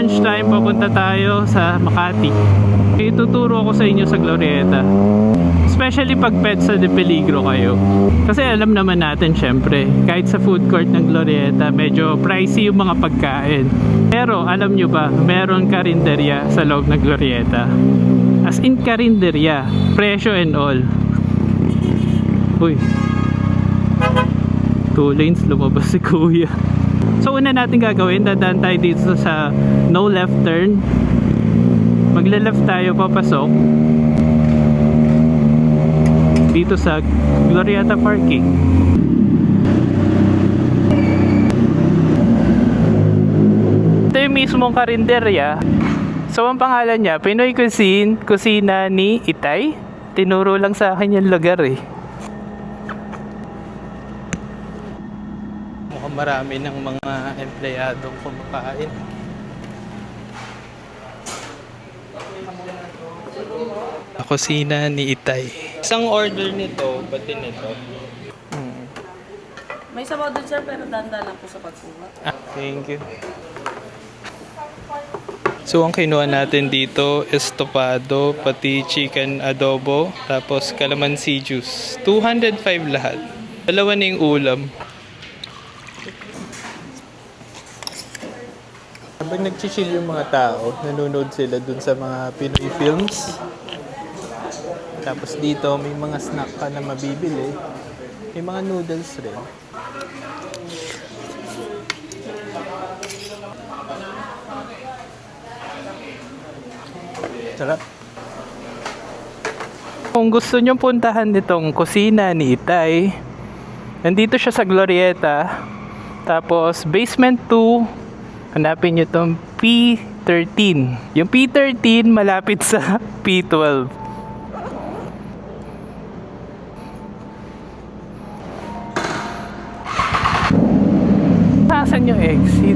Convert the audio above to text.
lunchtime, papunta tayo sa Makati. Ituturo ko sa inyo sa Glorieta. Especially pag Petsa de Peligro kayo. Kasi alam naman natin syempre, kahit sa food court ng Glorieta, medyo pricey yung mga pagkain. Pero alam nyo ba, meron karinderya sa loob ng Glorieta. As in karinderya, presyo and all. Uy, 2 lanes, lumabas si kuya. So una natin gagawin, dadaan tayo dito sa no left turn. Magle-left tayo papasok dito sa Glorieta parking. Ito yung mismong karinderya. So ang pangalan niya, Pinoy Cuisine, kusina ni Itay. Tinuro lang sa akin yung lugar eh. Mukhang marami ng mga empleyadong kumakain. Kusina ni Itay. Isang order nito, pati nito. May sabaw doon sir, pero danda lang po sa pagkuha. Thank you. So ang kinuha natin dito, estopado, pati chicken adobo, tapos calamansi juice. 205 lahat. Dalawa na yung ulam. Habang nag-chill yung mga tao, nanonood sila dun sa mga Pinoy films. Tapos dito, may mga snack ka na mabibili. May mga noodles rin. Sarap. Kung gusto nyo puntahan nitong kusina ni Itay, nandito siya sa Glorieta. Tapos, basement 2, hanapin nyo itong P13. Yung P13 malapit sa P12. Saan yung exit?